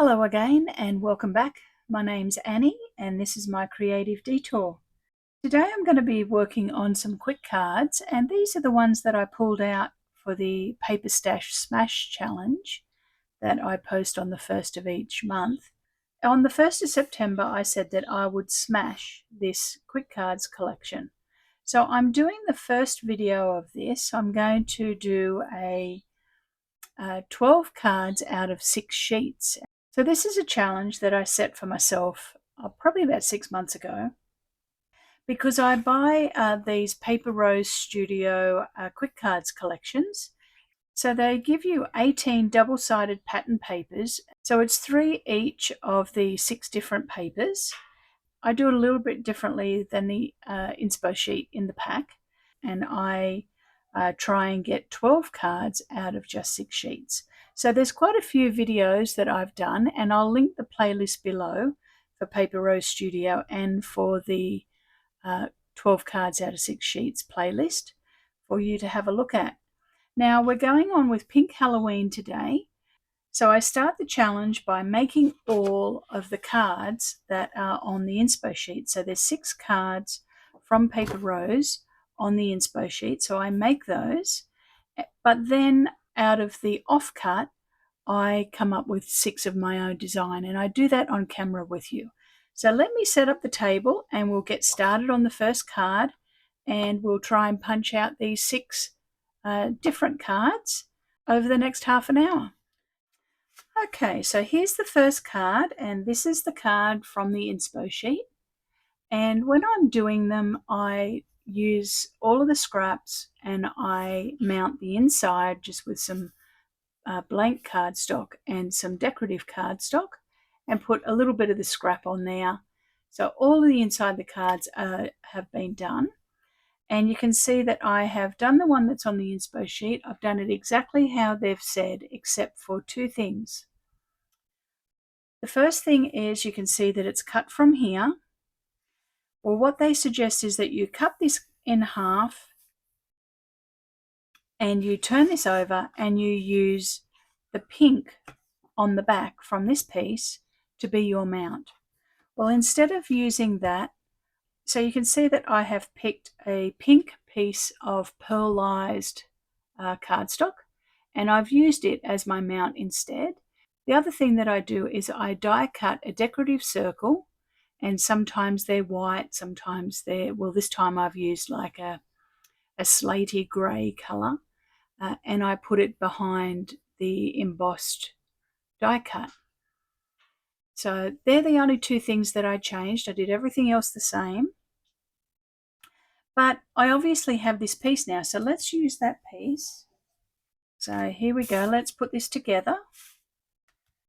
Hello again and welcome back. My name's Annie and this is my creative detour. Today I'm going to be working on some quick cards, and these are the ones that I pulled out for the Paper Stash Smash challenge that I post on the 1st of each month. On the 1st of September I said that I would smash this quick cards collection. So I'm doing the first video of this. I'm going to do a 12 cards out of 6 sheets. So this is a challenge that I set for myself probably about 6 months ago, because I buy these PaperRoseStudio quick cards collections. So they give you 18 double-sided pattern papers. So it's 3 each of the 6 different papers. I do it a little bit differently than the inspo sheet in the pack, and I try and get 12 cards out of just 6 sheets. So there's quite a few videos that I've done, and I'll link the playlist below for PaperRoseStudio and for the 12 cards out of 6 sheets playlist for you to have a look at. Now we're going on with Pink Halloween today. So I start the challenge by making all of the cards that are on the inspo sheet. So there's 6 cards from Paper Rose on the inspo sheet. So I make those, but then out of the offcut, I come up with 6 of my own design, and I do that on camera with you. So let me set up the table and we'll get started on the first card, and we'll try and punch out these 6 different cards over the next half an hour. Okay, so here's the first card, and this is the card from the inspo sheet. And when I'm doing them, I use all of the scraps and I mount the inside just with some blank cardstock and some decorative cardstock, and put a little bit of the scrap on there. So all of the inside the cards have been done. And you can see that I have done the one that's on the inspo sheet. I've done it exactly how they've said, except for 2 things. The first thing is you can see that it's cut from here. Well, what they suggest is that you cut this in half and you turn this over and you use the pink on the back from this piece to be your mount. Well, instead of using that, so you can see that I have picked a pink piece of pearlized cardstock, and I've used it as my mount instead. The other thing that I do is I die cut a decorative circle, and sometimes they're white, sometimes they're, well, this time I've used like a slaty grey colour, and I put it behind the embossed die cut. So they're the only 2 things that I changed. I did everything else the same. But I obviously have this piece now, so let's use that piece. So here we go, let's put this together.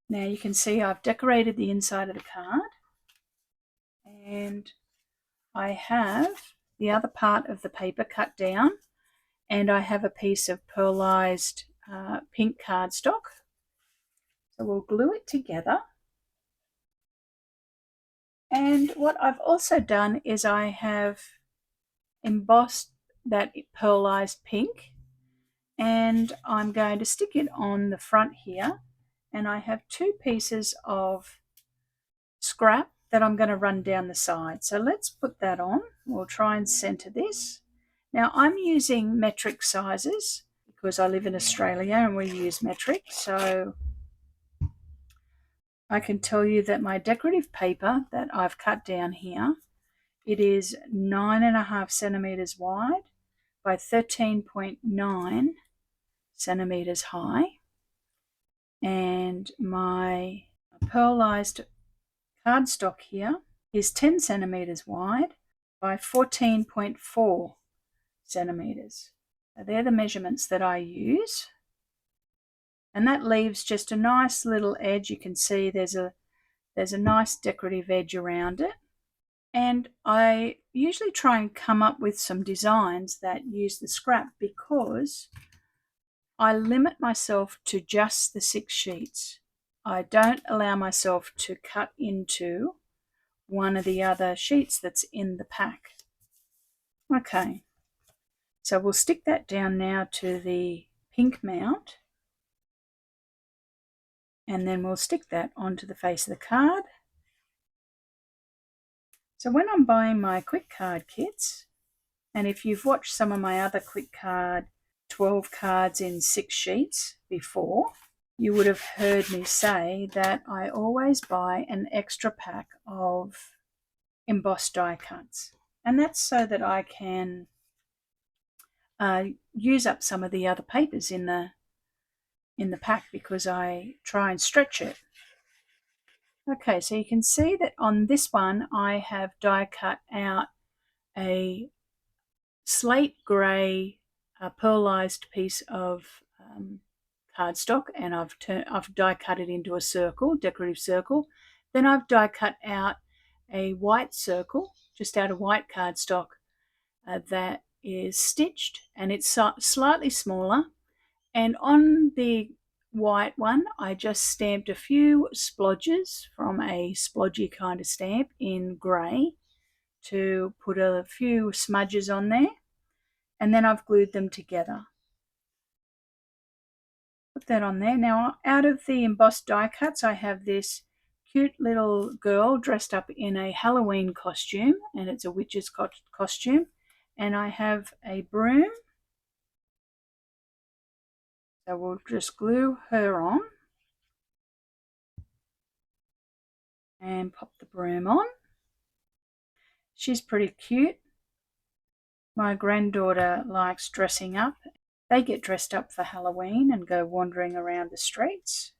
Now you can see I've decorated the inside of the card, and I have the other part of the paper cut down, and I have a piece of pearlized pink cardstock. So we'll glue it together. And what I've also done is I have embossed that pearlized pink, and I'm going to stick it on the front here, and I have 2 pieces of scrap that I'm going to run down the side. So let's put that on. We'll try and center this. Now I'm using metric sizes because I live in Australia and we use metric, so I can tell you that my decorative paper that I've cut down here, it is 9.5 centimeters wide by 13.9 centimeters high, and my pearlized cardstock here is 10 centimeters wide by 14.4 centimeters. So they're the measurements that I use, and that leaves just a nice little edge. You can see there's a nice decorative edge around it. And I usually try and come up with some designs that use the scrap because I limit myself to just the 6 sheets. I don't allow myself to cut into one of the other sheets that's in the pack. Okay, so we'll stick that down now to the pink mount. And then we'll stick that onto the face of the card. So when I'm buying my quick card kits, and if you've watched some of my other quick card 12 cards in 6 sheets before, you would have heard me say that I always buy an extra pack of embossed die cuts. And that's so that I can use up some of the other papers in the pack, because I try and stretch it. Okay, so you can see that on this one I have die cut out a slate grey pearlized piece of cardstock, and I've die cut it into a circle, decorative circle. Then I've die cut out a white circle just out of white cardstock that is stitched, and it's slightly smaller. And on the white one, I just stamped a few splodges from a splodgy kind of stamp in grey to put a few smudges on there, and then I've glued them together. Put that on there. Now, out of the embossed die cuts, I have this cute little girl dressed up in a Halloween costume, and it's a witch's costume. And I have a broom, so we'll just glue her on and pop the broom on. She's pretty cute. My granddaughter likes dressing up. They get dressed up for Halloween and go wandering around the streets.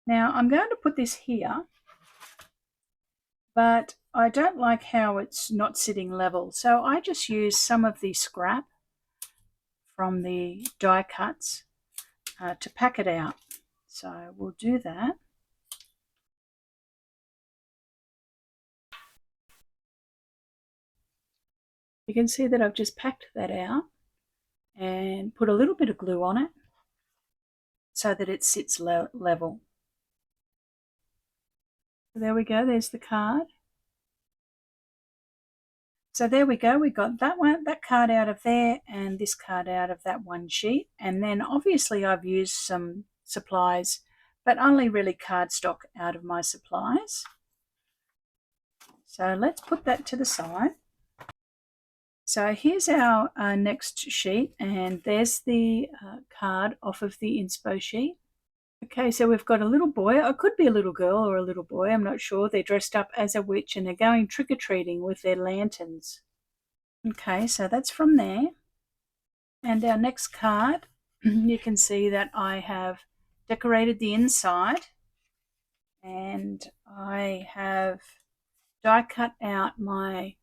Now I'm going to put this here, but I don't like how it's not sitting level, so I just use some of the scrap from the die cuts to pack it out. So we'll do that. You can see that I've just packed that out and put a little bit of glue on it so that it sits level. So there we go, there's the card. So there we go, we got that card out of there and this card out of that one sheet. And then obviously I've used some supplies, but only really cardstock out of my supplies. So let's put that to the side. So here's our next sheet, and there's the card off of the inspo sheet. Okay, so we've got a little boy, or it could be a little girl or a little boy, I'm not sure. They're dressed up as a witch and they're going trick-or-treating with their lanterns. Okay, so that's from there. And our next card, you can see that I have decorated the inside, and I have die cut out my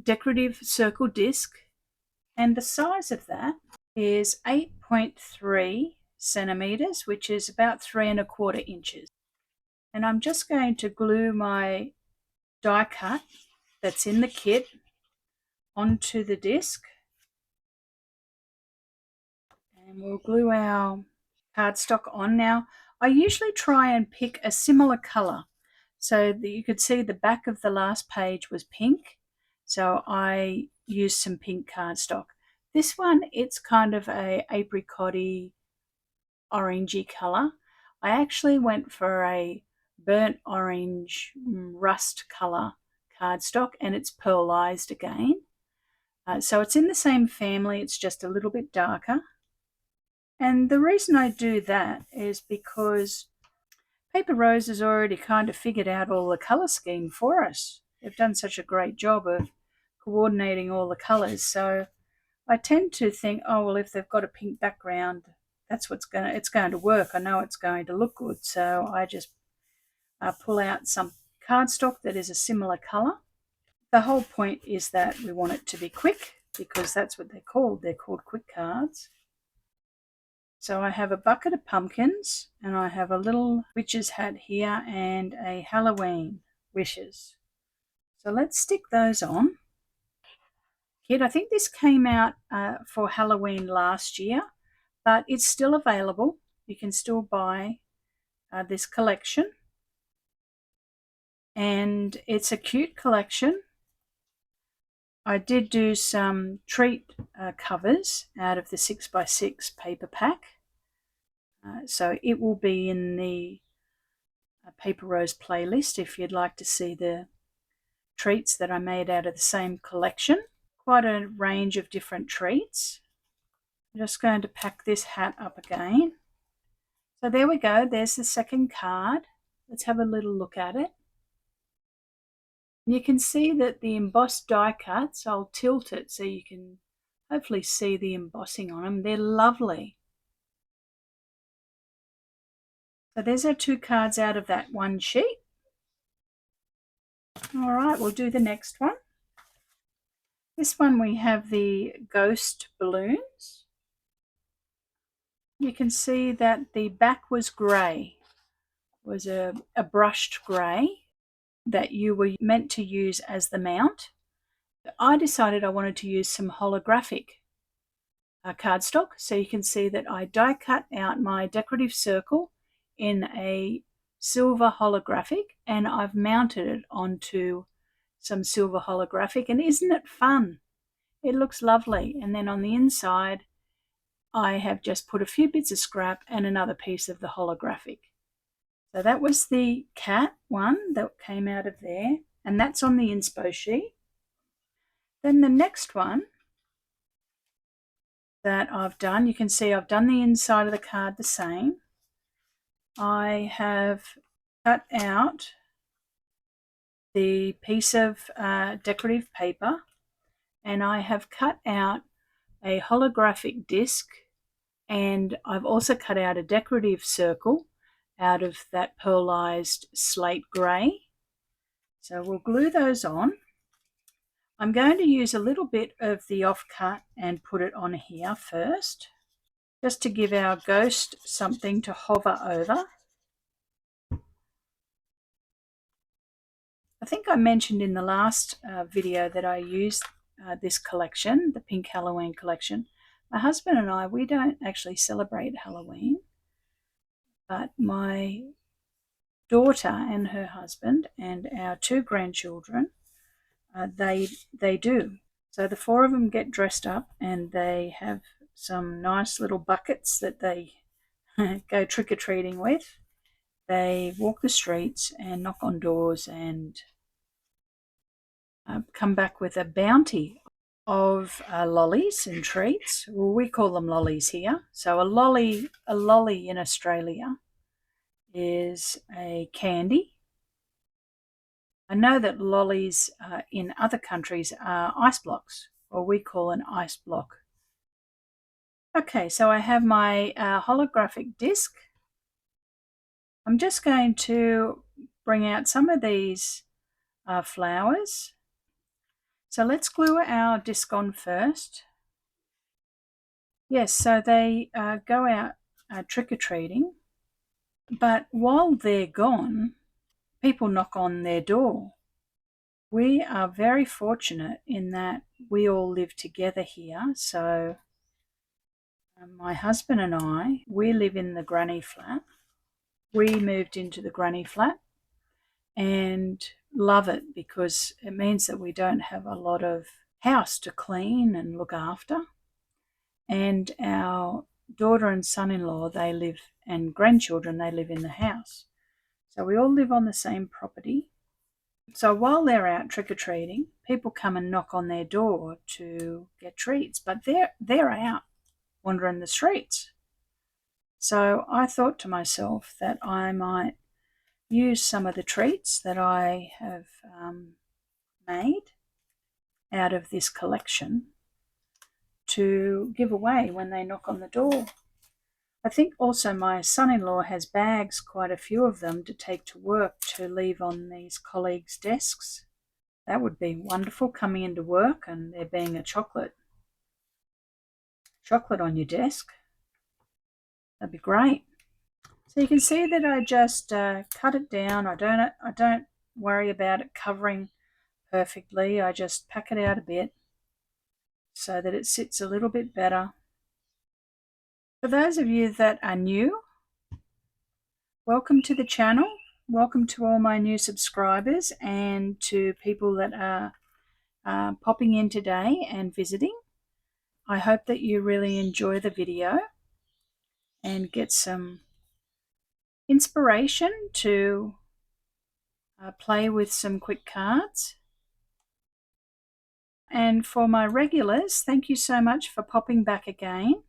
decorative circle disc, and the size of that is 8.3 centimeters, which is about 3¼ inches. And I'm just going to glue my die cut that's in the kit onto the disc, and we'll glue our cardstock on. Now I usually try and pick a similar color, so that you could see the back of the last page was pink, so I used some pink cardstock. This one, it's kind of a apricot-y, orangey color. I actually went for a burnt orange rust color cardstock, and it's pearlized again. So it's in the same family, it's just a little bit darker. And the reason I do that is because Paper Rose has already kind of figured out all the colour scheme for us. They've done such a great job of coordinating all the colours. So I tend to think, oh, well, if they've got a pink background, that's it's going to work. I know it's going to look good. So I just pull out some cardstock that is a similar colour. The whole point is that we want it to be quick, because that's what they're called. They're called quick cards. So I have a bucket of pumpkins, and I have a little witch's hat here and a Halloween wishes. So let's stick those on. Kit, I think this came out for Halloween last year, but it's still available. You can still buy this collection, and it's a cute collection. I did do some treat covers out of the 6x6 paper pack. So it will be in the Paper Rose playlist if you'd like to see the treats that I made out of the same collection. Quite a range of different treats. I'm just going to pack this hat up again. So there we go, there's the second card. Let's have a little look at it. You can see that the embossed die cuts, I'll tilt it so you can hopefully see the embossing on them. They're lovely. So there's our 2 cards out of that one sheet. All right, we'll do the next one. This one we have the ghost balloons. You can see that the back was grey, was a brushed grey that you were meant to use as the mount. I decided I wanted to use some holographic cardstock, so you can see that I die cut out my decorative circle in a silver holographic, and I've mounted it onto some silver holographic, and isn't it fun? It looks lovely. And then on the inside I have just put a few bits of scrap and another piece of the holographic. So that was the cat one that came out of there, and that's on the inspo sheet. Then the next one that I've done, you can see I've done the inside of the card the same. I have cut out the piece of decorative paper, and I have cut out a holographic disc, and I've also cut out a decorative circle out of that pearlized slate grey. So we'll glue those on. I'm going to use a little bit of the offcut and put it on here first, just to give our ghost something to hover over. I think I mentioned in the last video that I used this collection, the Pink Halloween collection. My husband and I, we don't actually celebrate Halloween, but my daughter and her husband and our 2 grandchildren, they do. So the 4 of them get dressed up, and they have some nice little buckets that they go trick-or-treating with. They walk the streets and knock on doors and come back with a bounty of lollies and treats. Well, we call them lollies here. So a lolly in Australia is a candy. I know that lollies in other countries are ice blocks, or we call an ice block. Okay, so I have my holographic disc. I'm just going to bring out some of these flowers. So let's glue our disc on first. Yes, so they go out trick-or-treating, but while they're gone, people knock on their door. We are very fortunate in that we all live together here. So my husband and I, we live in the granny flat. We moved into the granny flat and love it because it means that we don't have a lot of house to clean and look after. And our daughter and son-in-law, they live, and grandchildren, they live in the house. So we all live on the same property. So while they're out trick-or-treating, people come and knock on their door to get treats, but they're out wandering the streets. So I thought to myself that I might use some of the treats that I have made out of this collection to give away when they knock on the door. I think also my son-in-law has bags, quite a few of them, to take to work to leave on these colleagues' desks. That would be wonderful, coming into work and there being a chocolate on your desk. That'd be great. So you can see that I just cut it down. I don't worry about it covering perfectly. I just pack it out a bit so that it sits a little bit better. For those of you that are new, welcome to the channel. Welcome to all my new subscribers and to people that are popping in today and visiting. I hope that you really enjoy the video. and get some inspiration to play with some quick cards. And for my regulars, thank you so much for popping back again.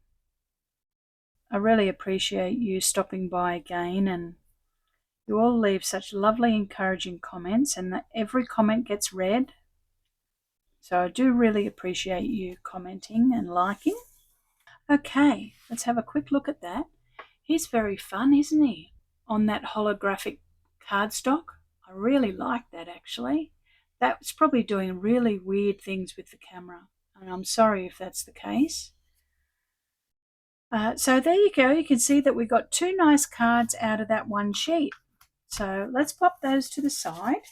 I really appreciate you stopping by again, and you all leave such lovely encouraging comments, and that every comment gets read. So I do really appreciate you commenting and liking. Okay, let's have a quick look at that. He's very fun, isn't he? On that holographic cardstock. I really like that actually. That's probably doing really weird things with the camera, and I'm sorry if that's the case. So there you go. You can see that we got two nice cards out of that one sheet. So let's pop those to the side.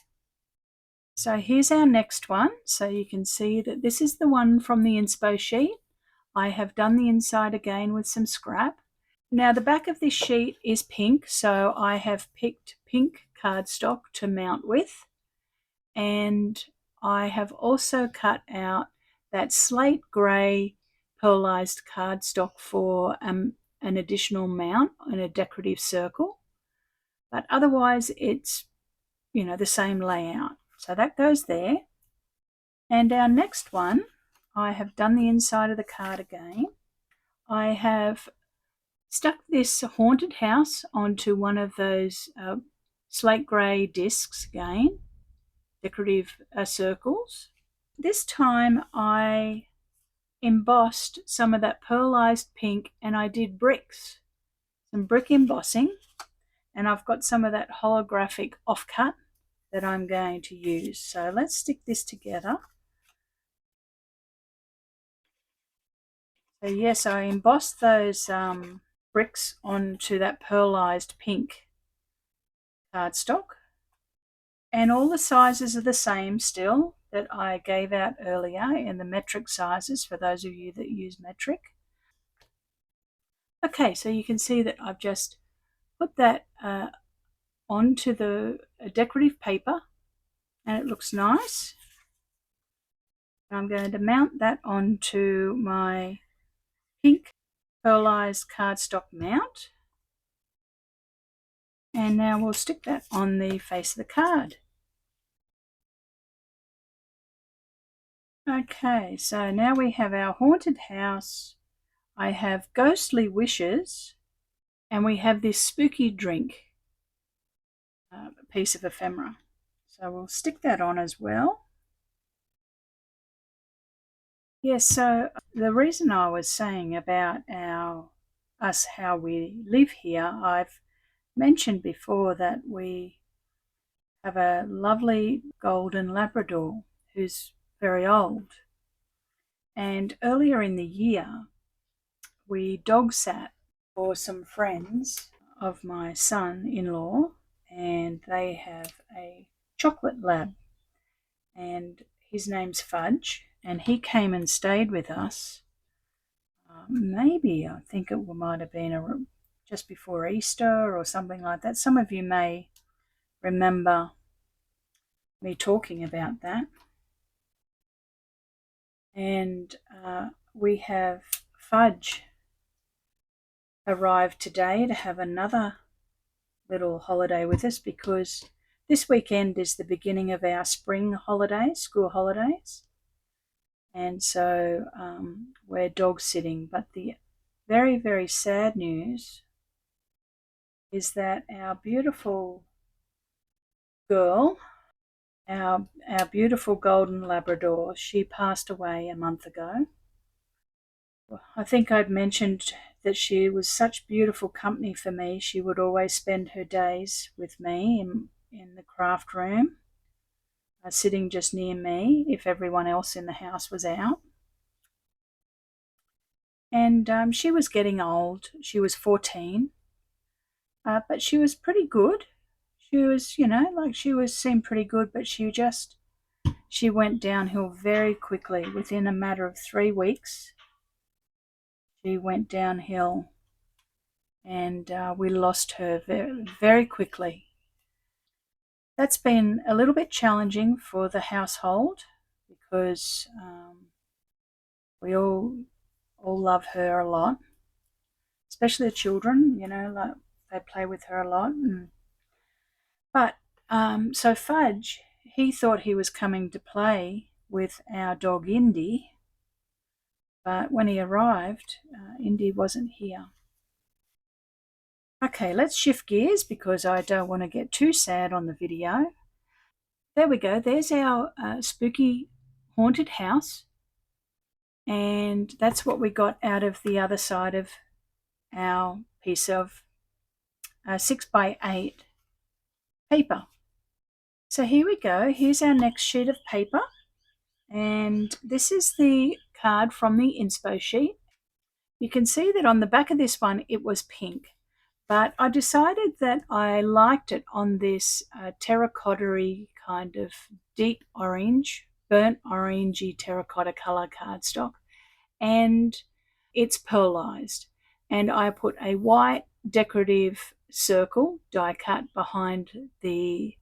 So here's our next one. So you can see that this is the one from the inspo sheet. I have done the inside again with some scrap. Now the back of this sheet is pink, so I have picked pink cardstock to mount with. And I have also cut out that slate grey pearlized cardstock for an additional mount in a decorative circle. But otherwise it's, the same layout. So that goes there. And our next one, I have done the inside of the card again. I have stuck this haunted house onto one of those slate grey discs again, decorative circles. This time I embossed some of that pearlized pink, and I did bricks, some brick embossing, and I've got some of that holographic offcut that I'm going to use. So let's stick this together. So yes, I embossed those bricks onto that pearlized pink cardstock, and all the sizes are the same still that I gave out earlier in the metric sizes for those of you that use metric. Okay, so you can see that I've just put that onto the decorative paper, and it looks nice. I'm going to mount that onto my pink pearlized cardstock mount, and now we'll stick that on the face of the card. Okay, so now we have our haunted house, I have ghostly wishes, and we have this spooky drink piece of ephemera. So we'll stick that on as well. Yes, so the reason I was saying about how we live here, I've mentioned before that we have a lovely golden Labrador who's very old. And earlier in the year, we dog sat for some friends of my son-in-law, and they have a chocolate lab, and his name's Fudge, and he came and stayed with us. Maybe I think it might have been just before Easter or something like that. Some of you may remember me talking about that. And we have Fudge arrived today to have another little holiday with us, because this weekend is the beginning of our spring holidays, school holidays. And so we're dog sitting. But the very, very sad news is that our beautiful girl, our beautiful golden Labrador, she passed away a month ago. I think I'd mentioned that she was such beautiful company for me. She would always spend her days with me in the craft room, sitting just near me if everyone else in the house was out. And she was getting old. She was 14, but she was pretty good. She was, seemed pretty good, but she went downhill very quickly. Within a matter of 3 weeks, she went downhill, and we lost her very, very quickly. That's been a little bit challenging for the household, because we all love her a lot. especially the children, like they play with her a lot. But so Fudge, he thought he was coming to play with our dog Indy, but when he arrived, Indy wasn't here. Okay, let's shift gears because I don't want to get too sad on the video. There we go. There's our spooky haunted house. And that's what we got out of the other side of our piece of 6x8 paper. So here we go. Here's our next sheet of paper. And this is the card from the inspo sheet. You can see that on the back of this one, it was pink. But I decided that I liked it on this terracotta-y kind of deep orange, burnt orangey terracotta color cardstock. And it's pearlized. And I put a white decorative circle die cut behind the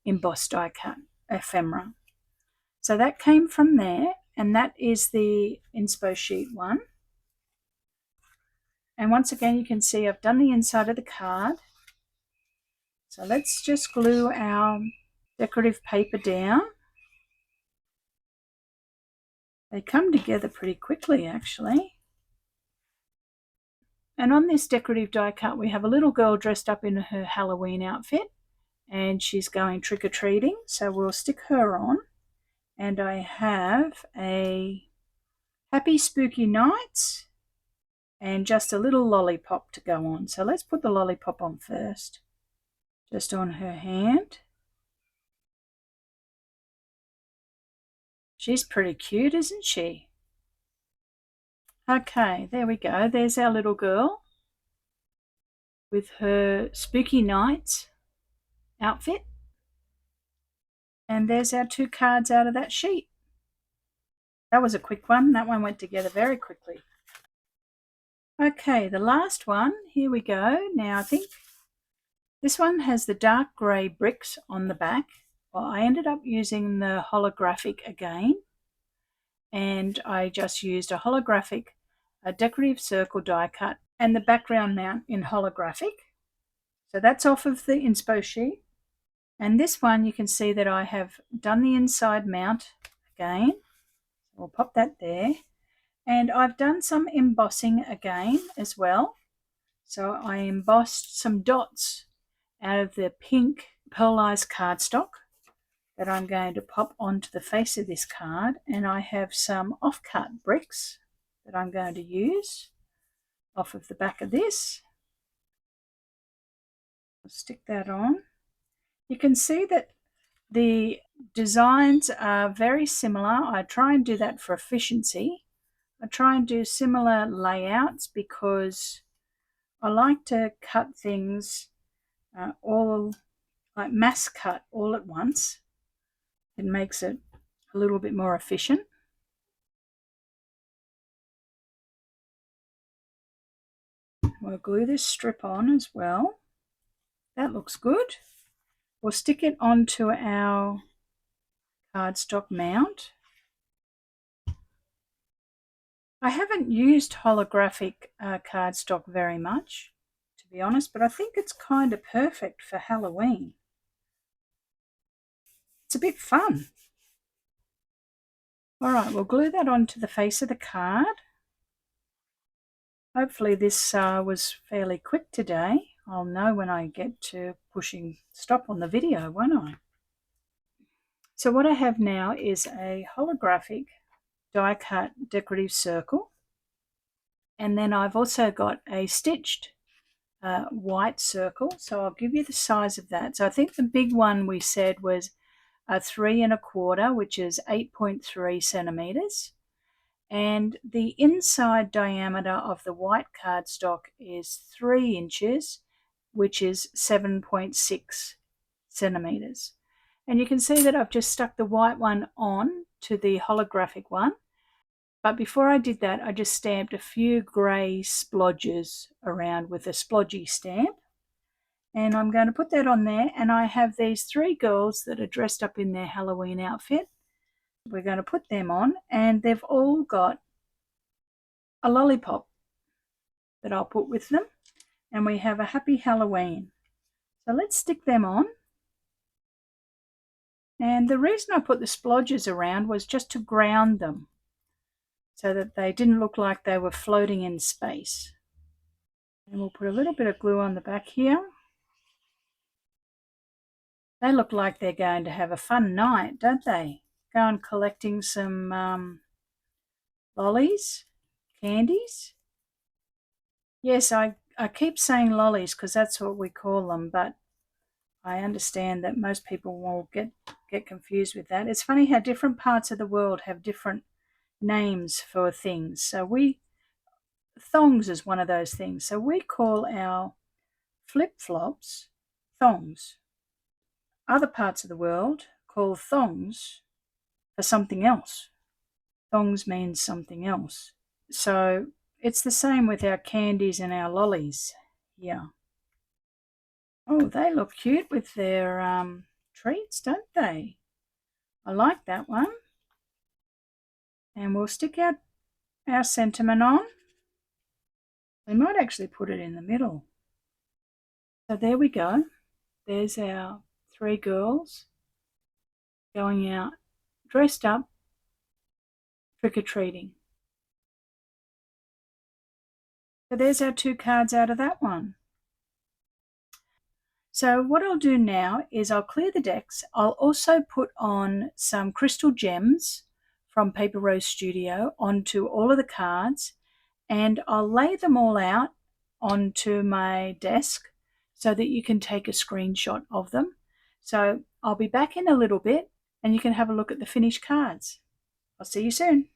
embossed die cut ephemera. So that came from there, and that is the inspo sheet one. And once again, you can see I've done the inside of the card. So let's just glue our decorative paper down. They come together pretty quickly, actually. And on this decorative die cut, we have a little girl dressed up in her Halloween outfit, and she's going trick-or-treating, so we'll stick her on. And I have a Happy Spooky Nights and just a little lollipop to go on. So let's put the lollipop on first, just on her hand. She's pretty cute, isn't she? Okay, there we go. There's our little girl with her Spooky Nights outfit. And there's our two cards out of that sheet. That was a quick one. That one went together very quickly. Okay, the last one. Here we go. Now, I think this one has the dark grey bricks on the back. Well, I ended up using the holographic again. And I just used a holographic, a decorative circle die cut, and the background mount in holographic. So that's off of the inspo sheet. And this one, you can see that I have done the inside mount again. We'll pop that there. And I've done some embossing again as well. So I embossed some dots out of the pink pearlized cardstock that I'm going to pop onto the face of this card. And I have some off-cut bricks that I'm going to use off of the back of this. I'll stick that on. You can see that the designs are very similar. I try and do that for efficiency. I try and do similar layouts because I like to cut things all like mass cut all at once. It makes it a little bit more efficient. We'll glue this strip on as well. That looks good. We'll stick it onto our cardstock mount. I haven't used holographic cardstock very much, to be honest, but I think it's kind of perfect for Halloween. It's a bit fun. All right, we'll glue that onto the face of the card. Hopefully this was fairly quick today. I'll know when I get to pushing stop on the video, won't I? So what I have now is a holographic die cut decorative circle, and then I've also got a stitched white circle. So I'll give you the size of that. So I think the big one we said was a 3 1/4, which is 8.3 centimeters. And the inside diameter of the white cardstock is 3 inches, which is 7.6 centimeters. And you can see that I've just stuck the white one on to the holographic one. But before I did that, I just stamped a few grey splodges around with a splodgy stamp. And I'm going to put that on there. And I have these 3 girls that are dressed up in their Halloween outfit. We're going to put them on, and they've all got a lollipop. that I'll put with them. And we have a Happy Halloween. So let's stick them on. And the reason I put the splodges around was just to ground them so that they didn't look like they were floating in space. And we'll put a little bit of glue on the back here. They look like they're going to have a fun night, don't they? Go on collecting some lollies, candies. Yes, I keep saying lollies because that's what we call them, but I understand that most people will get confused with that. It's funny how different parts of the world have different names for things. So thongs is one of those things. So we call our flip-flops thongs. Other parts of the world call thongs for something else. Thongs means something else. So it's the same with our candies and our lollies. Yeah. Oh, they look cute with their treats, don't they? I like that one. And we'll stick our sentiment on. We might actually put it in the middle. So there we go. There's our 3 girls going out dressed up trick-or-treating. So there's our 2 cards out of that one. So what I'll do now is I'll clear the decks. I'll also put on some crystal gems from PaperRoseStudio onto all of the cards, and I'll lay them all out onto my desk so that you can take a screenshot of them. So I'll be back in a little bit and you can have a look at the finished cards. I'll see you soon.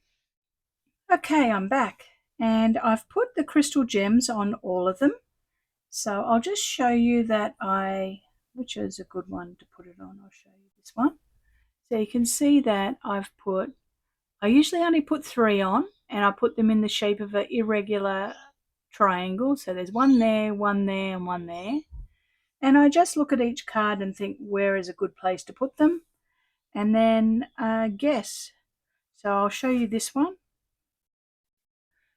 Okay, I'm back and I've put the crystal gems on all of them. So I'll just show you that which is a good one to put it on. I'll show you this one. So you can see that I usually only put 3 on, and I put them in the shape of an irregular triangle. So there's one there, and one there. And I just look at each card and think where is a good place to put them, and then guess. So I'll show you this one.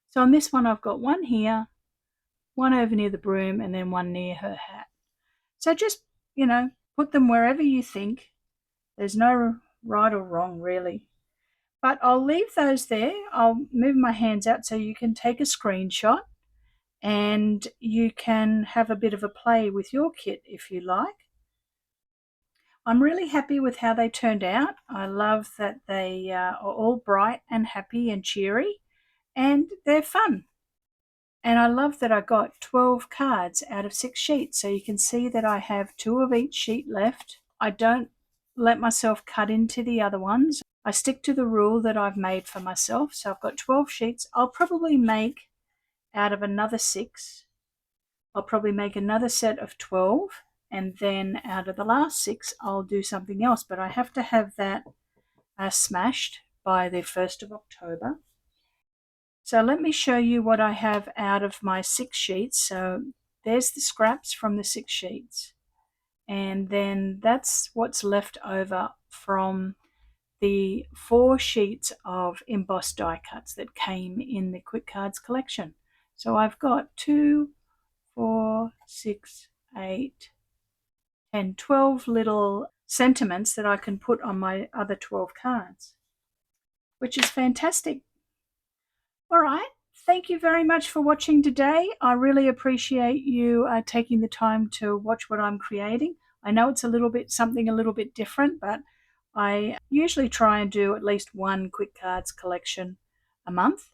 So on this one I've got one here, one over near the broom, and then one near her hat. So just, put them wherever you think. There's no right or wrong really. But I'll leave those there. I'll move my hands out so you can take a screenshot and you can have a bit of a play with your kit if you like. I'm really happy with how they turned out. I love that they are all bright and happy and cheery, and they're fun. And I love that I got 12 cards out of 6 sheets, so you can see that I have 2 of each sheet left. I don't let myself cut into the other ones. I stick to the rule that I've made for myself. So I've got 12 sheets. I'll probably make out of another 6. I'll probably make another set of 12, and then out of the last 6 I'll do something else, but I have to have that smashed by the 1st of October. So let me show you what I have out of my 6 sheets. So there's the scraps from the 6 sheets, and then that's what's left over from the 4 sheets of embossed die cuts that came in the Quick Cards collection. So I've got 2, 4, 6, 8, 10, 12 little sentiments that I can put on my other 12 cards, which is fantastic. All right, thank you very much for watching today. I really appreciate you taking the time to watch what I'm creating. I know it's something a little bit different, but I usually try and do at least 1 Quick Cards collection a month.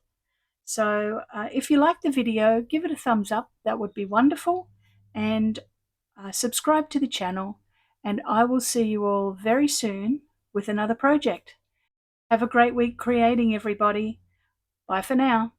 So if you like the video, give it a thumbs up. That would be wonderful. And subscribe to the channel. And I will see you all very soon with another project. Have a great week creating, everybody. Bye for now.